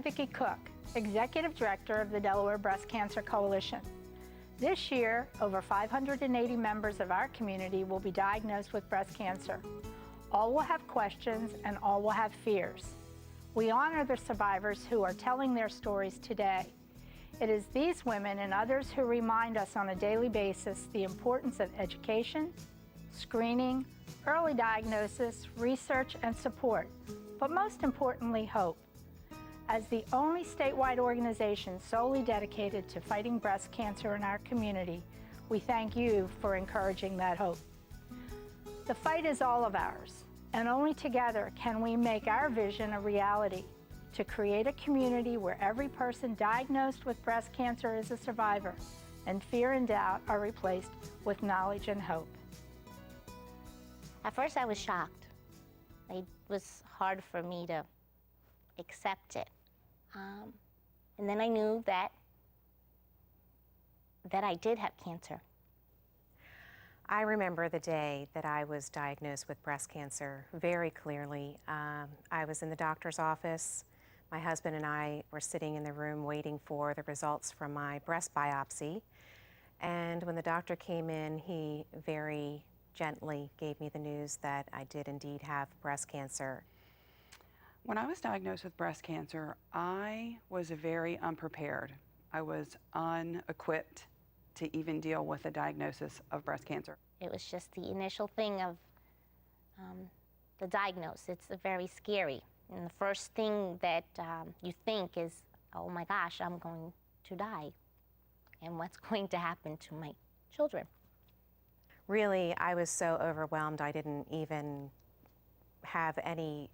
I'm Vicki Cook, Executive Director of the Delaware Breast Cancer Coalition. This year, over 580 members of our community will be diagnosed with breast cancer. All will have questions and all will have fears. We honor the survivors who are telling their stories today. It is these women and others who remind us on a daily basis the importance of education, screening, early diagnosis, research, and support, but most importantly, hope. As the only statewide organization solely dedicated to fighting breast cancer in our community, we thank you for encouraging that hope. The fight is all of ours, and only together can we make our vision a reality, to create a community where every person diagnosed with breast cancer is a survivor, and fear and doubt are replaced with knowledge and hope. At first I was shocked. It was hard for me to accept it. And then I knew that I did have cancer. I remember the day that I was diagnosed with breast cancer very clearly. I was in the doctor's office. My husband and I were sitting in the room waiting for the results from my breast biopsy. And when the doctor came in, he very gently gave me the news that I did indeed have breast cancer. When I was diagnosed with breast cancer, I was very unprepared. I was unequipped to even deal with a diagnosis of breast cancer. It was just the initial thing of the diagnosis. It's very scary. And the first thing that you think is, oh my gosh, I'm going to die. And what's going to happen to my children? Really, I was so overwhelmed, I didn't even have any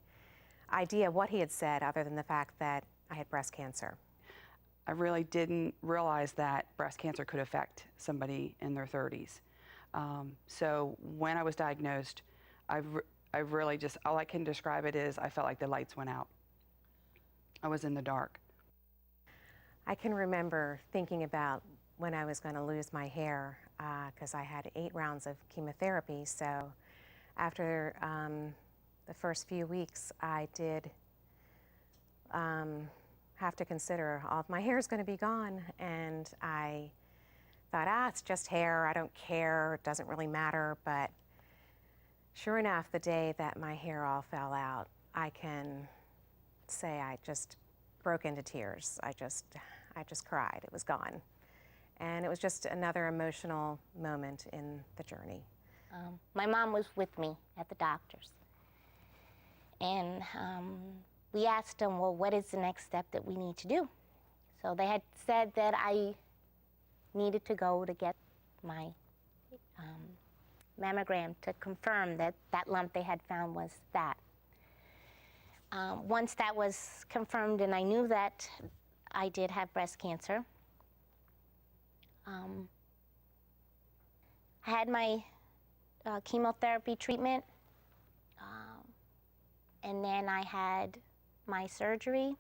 idea what he had said other than the fact that I had breast cancer. I really didn't realize that breast cancer could affect somebody in their 30s. So when I was diagnosed, I really just, all I can describe it is I felt like the lights went out. I was in the dark. I can remember thinking about when I was going to lose my hair because I had 8 rounds of chemotherapy. So after the first few weeks, I did have to consider all of my hair is going to be gone. And I thought, it's just hair. I don't care. It doesn't really matter. But sure enough, the day that my hair all fell out, I can say I just broke into tears. I just cried. It was gone. And it was just another emotional moment in the journey. My mom was with me at the doctor's. And we asked them, well, what is the next step that we need to do? So they had said that I needed to go to get my mammogram to confirm that that lump they had found was that. Once that was confirmed and I knew that I did have breast cancer, I had my chemotherapy treatment, and then I had my surgery,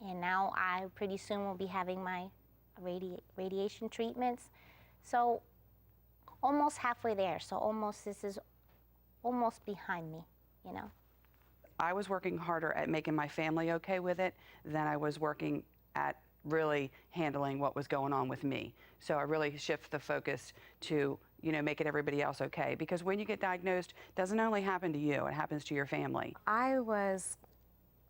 and now I pretty soon will be having my radiation treatments. So almost halfway there, so this is almost behind me, you know. I was working harder at making my family okay with it than I was working at really handling what was going on with me. So I really shift the focus to, making everybody else okay. Because when you get diagnosed, it doesn't only happen to you, it happens to your family. I was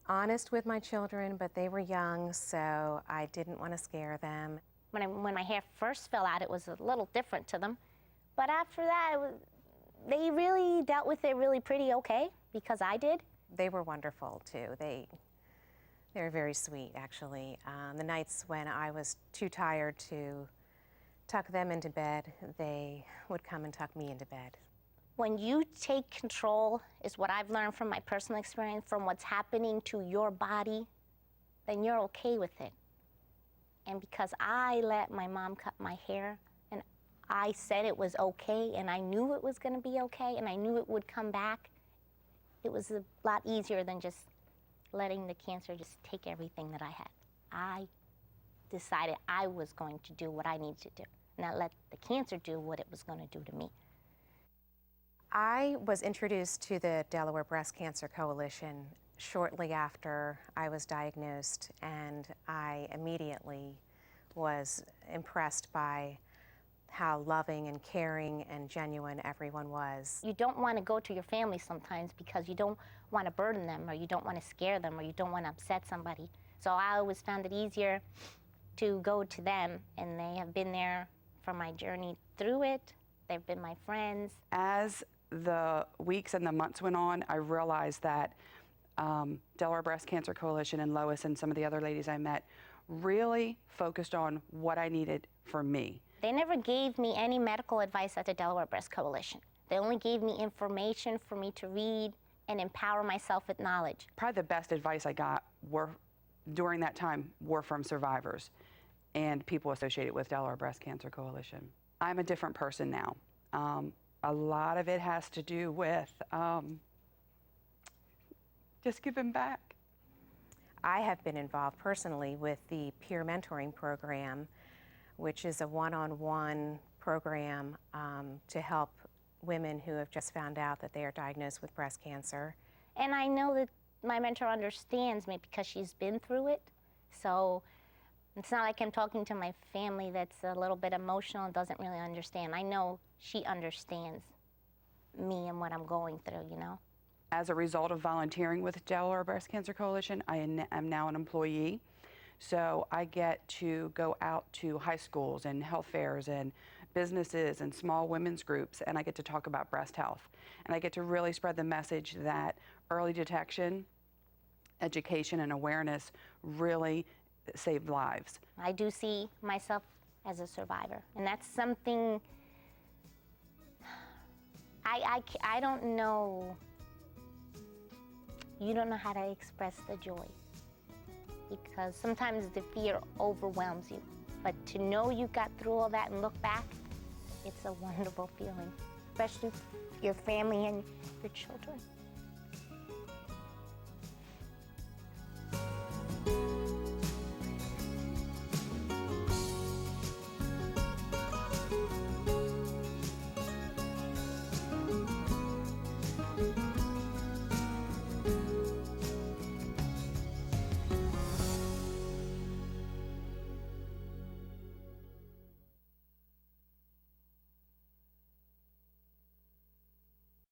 honest with my children, but they were young, so I didn't want to scare them. When my hair first fell out, it was a little different to them. But after that, they really dealt with it really pretty okay, because I did. They were wonderful, too. They were very sweet, actually. The nights when I was too tired to tuck them into bed, they would come and tuck me into bed. When you take control, is what I've learned from my personal experience, from what's happening to your body, then you're okay with it. And because I let my mom cut my hair, and I said it was okay, and I knew it was going to be okay, and I knew it would come back, it was a lot easier than just letting the cancer just take everything that I had. I decided I was going to do what I needed to do, not let the cancer do what it was going to do to me. I was introduced to the Delaware Breast Cancer Coalition shortly after I was diagnosed, and I immediately was impressed by how loving and caring and genuine everyone was. You don't want to go to your family sometimes because you don't want to burden them, or you don't want to scare them, or you don't want to upset somebody. So I always found it easier to go to them, and they have been there for my journey through it. They've been my friends. As the weeks and the months went on, I realized that Delaware Breast Cancer Coalition and Lois and some of the other ladies I met really focused on what I needed for me. They never gave me any medical advice at the Delaware Breast Coalition. They only gave me information for me to read and empower myself with knowledge. Probably the best advice I got during that time were from survivors and people associated with Delaware Breast Cancer Coalition. I'm a different person now. A lot of it has to do with just giving back. I have been involved personally with the peer mentoring program, which is a one-on-one program to help women who have just found out that they are diagnosed with breast cancer. And I know that my mentor understands me because she's been through it. So it's not like I'm talking to my family that's a little bit emotional and doesn't really understand. I know she understands me and what I'm going through, you know. As a result of volunteering with Delaware Breast Cancer Coalition, I am now an employee. So I get to go out to high schools and health fairs and businesses and small women's groups, and I get to talk about breast health. And I get to really spread the message that early detection, education, and awareness really save lives. I do see myself as a survivor, and that's something I don't know. You don't know how to express the joy, because sometimes the fear overwhelms you. But to know you got through all that and look back, it's a wonderful feeling, especially your family and your children.